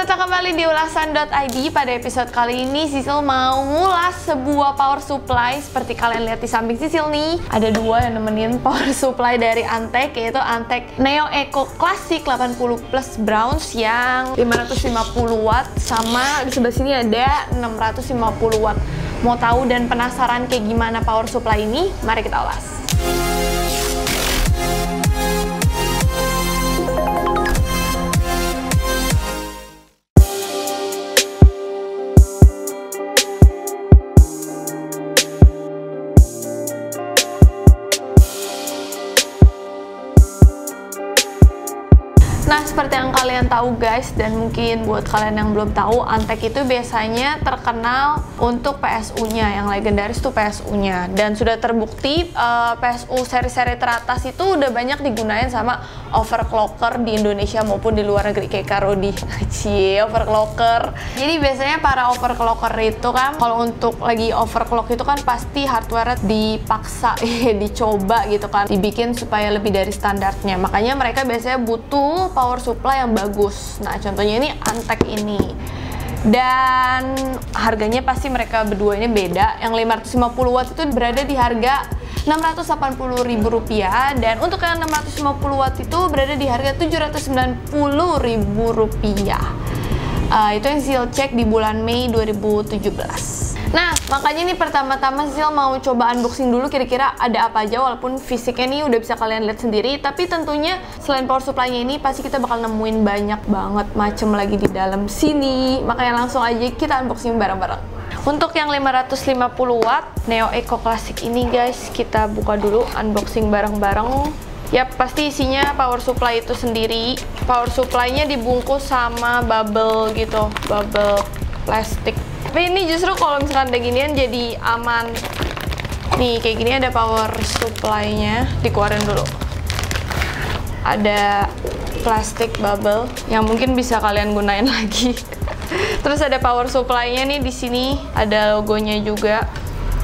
Selamat datang kembali di ulasan.id. Pada episode kali ini Sisil mau ngulas sebuah power supply. Seperti kalian lihat di samping Sisil nih, ada dua yang nemenin power supply dari Antek, yaitu Antek Neo Eco Classic 80 Plus Browns yang 550 watt, sama di sebelah sini ada 650 watt. Mau tahu dan penasaran kayak gimana power supply ini? Mari kita ulas. Nah, seperti yang kalian tahu guys, dan mungkin buat kalian yang belum tahu, Antek itu biasanya terkenal untuk PSU-nya, yang legendaris tuh PSU-nya. Dan sudah terbukti PSU seri-seri teratas itu udah banyak digunain sama overclocker di Indonesia maupun di luar negeri, kayak Karodi. Cie, overclocker. Jadi biasanya para overclocker itu kan, kalau untuk lagi overclock itu kan pasti hardware dipaksa, dicoba gitu kan, dibikin supaya lebih dari standarnya. Makanya mereka biasanya butuh power supply yang bagus. Nah, contohnya ini Antek ini. Dan harganya pasti mereka berdua ini beda. Yang 550 watt itu berada di harga Rp680.000, dan untuk yang 650 watt itu berada di harga Rp790.000. Itu yang Sisil cek di bulan Mei 2017. Nah, makanya nih pertama-tama Sisil mau coba unboxing dulu kira-kira ada apa aja, walaupun fisiknya nih udah bisa kalian lihat sendiri, tapi tentunya selain power supply-nya ini pasti kita bakal nemuin banyak banget macem lagi di dalam sini. Makanya langsung aja kita unboxing bareng-bareng. Untuk yang 550 watt Neo Eco Classic ini guys, kita buka dulu, unboxing bareng-bareng. Yap, pasti isinya power supply itu sendiri. Power supply-nya dibungkus sama bubble gitu, bubble plastik. Tapi ini justru kalau misalkan ada ginian jadi aman. Nih, kayak gini ada power supply-nya, dikeluarin dulu. Ada plastik bubble yang mungkin bisa kalian gunain lagi. Terus ada power supply-nya nih, di sini ada logonya juga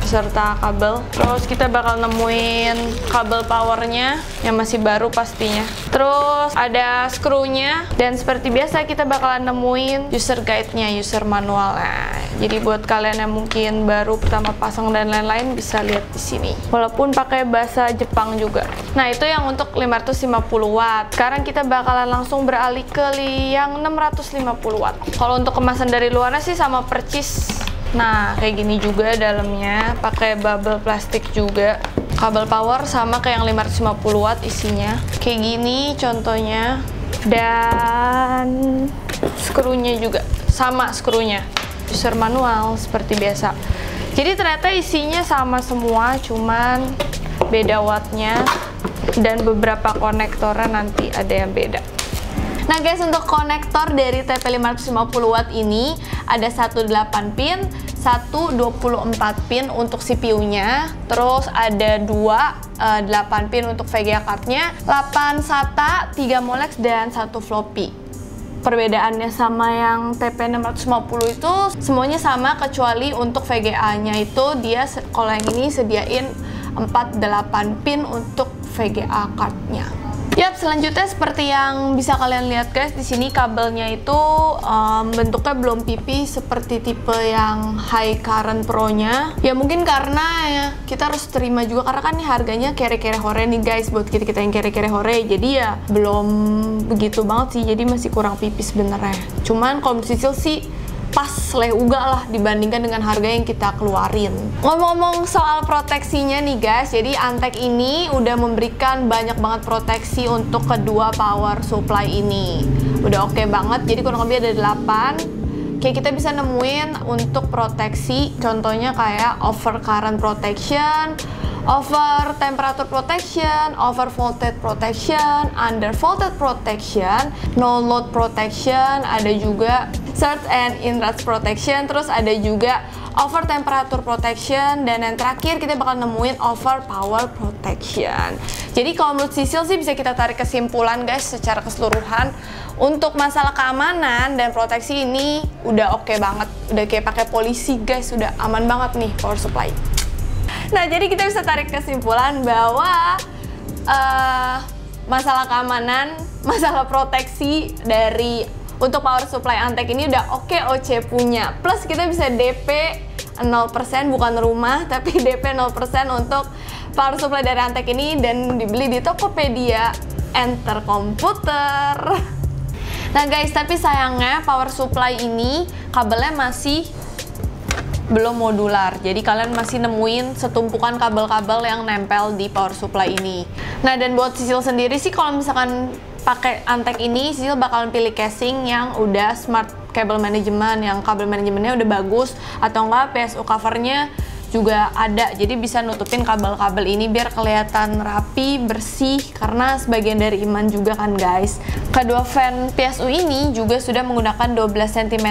beserta kabel. Terus kita bakal nemuin kabel powernya yang masih baru pastinya. Terus ada skrunya, dan seperti biasa kita bakalan nemuin user guide-nya, user manualnya. Jadi buat kalian yang mungkin baru pertama pasang dan lain-lain bisa lihat di sini. Walaupun pakai bahasa Jepang juga. Nah, itu yang untuk 550 watt. Sekarang kita bakalan langsung beralih ke yang 650 watt. Kalau untuk kemasan dari luarnya sih sama percis. Nah, kayak gini juga dalamnya, pakai bubble plastik juga. Kabel power sama kayak yang 550 watt isinya. Kayak gini contohnya. Dan skrunya juga sama, skrunya user manual seperti biasa. Jadi ternyata isinya sama semua, cuman beda wattnya, dan beberapa konektornya nanti ada yang beda. Nah guys, untuk konektor dari TP550 watt ini ada 1 8 pin, 1 24 pin untuk CPU-nya, terus ada 2 8 pin untuk VGA card-nya, 8 SATA, 3 Molex, dan 1 floppy. Perbedaannya sama yang TP650 itu semuanya sama, kecuali untuk VGA-nya itu dia kalau yang ini sediain 4 8 pin untuk VGA card-nya. Yap, selanjutnya seperti yang bisa kalian lihat guys, di sini kabelnya itu bentuknya belum pipih seperti tipe yang high current pro-nya. Ya mungkin karena ya, kita harus terima juga karena kan nih harganya kere-kere hore nih guys, buat kita yang kere-kere hore. Jadi ya belum begitu banget sih, jadi masih kurang pipih sebenarnya. Cuman kalau Sisil sih pas uga lah dibandingkan dengan harga yang kita keluarin. Ngomong-ngomong soal proteksinya nih guys, jadi Antek ini udah memberikan banyak banget proteksi untuk kedua power supply ini. Udah oke banget, jadi kurang lebih ada 8. Kayak kita bisa nemuin untuk proteksi, contohnya kayak over current protection, over temperature protection, over voltage protection, under voltage protection, no load protection, ada juga surge and inrush protection, terus ada juga over temperature protection, dan yang terakhir kita bakal nemuin over power protection. Jadi kalau menurut Sisil sih bisa kita tarik kesimpulan guys secara keseluruhan, untuk masalah keamanan dan proteksi ini udah oke banget, udah kayak pakai polisi guys, udah aman banget nih power supply. Nah, jadi kita bisa tarik kesimpulan bahwa masalah keamanan, masalah proteksi dari untuk power supply Antek ini udah OKOC punya. Plus kita bisa DP 0%, bukan rumah, tapi DP 0% untuk power supply dari Antek ini, dan dibeli di Tokopedia Enter Komputer. Nah guys, tapi sayangnya power supply ini kabelnya masih belum modular, jadi kalian masih nemuin setumpukan kabel-kabel yang nempel di power supply ini. Nah, dan buat Sisil sendiri sih, kalau misalkan pakai Antek ini, Sisil bakalan pilih casing yang udah smart cable management, yang kabel manajemennya udah bagus, atau enggak PSU covernya juga ada, jadi bisa nutupin kabel-kabel ini biar kelihatan rapi, bersih, karena sebagian dari iman juga kan guys. Kedua fan PSU ini juga sudah menggunakan 12 cm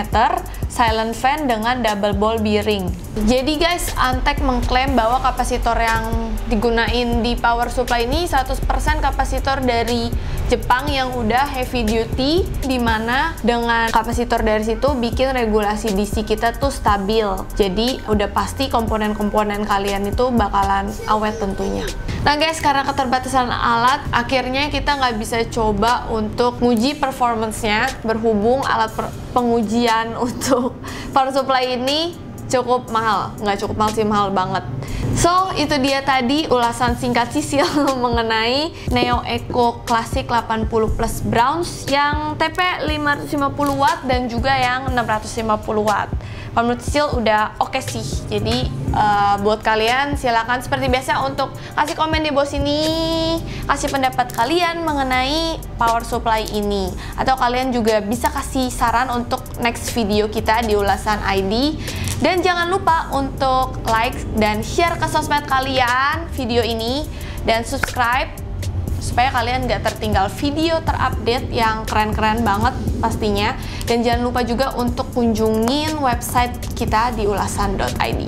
silent fan dengan double ball bearing. Jadi guys, Antek mengklaim bahwa kapasitor yang digunain di power supply ini 100% kapasitor dari Jepang yang udah heavy duty, dimana dengan kapasitor dari situ bikin regulasi DC kita tuh stabil. Jadi udah pasti komponen-komponen kalian itu bakalan awet tentunya. Nah guys, karena keterbatasan alat, akhirnya kita nggak bisa coba untuk nguji performance-nya, berhubung alat pengujian untuk power supply ini cukup mahal. Nggak cukup mahal sih, mahal banget. So, itu dia tadi ulasan singkat Sisil mengenai Neo Eco Classic 80 Plus Browns yang TP 550 watt dan juga yang 650 watt. Menurut Sisil udah oke sih. Jadi buat kalian silakan seperti biasa untuk kasih komen di bawah sini, kasih pendapat kalian mengenai power supply ini, atau kalian juga bisa kasih saran untuk next video kita di ulasan ID. Dan jangan lupa untuk like dan share ke sosmed kalian video ini, dan subscribe supaya kalian gak tertinggal video terupdate yang keren-keren banget pastinya. Dan jangan lupa juga untuk kunjungin website kita di ulasan.id.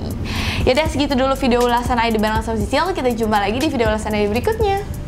Yaudah, segitu dulu video ulasan ID bareng sama Sisil. Kita jumpa lagi di video ulasan ID berikutnya.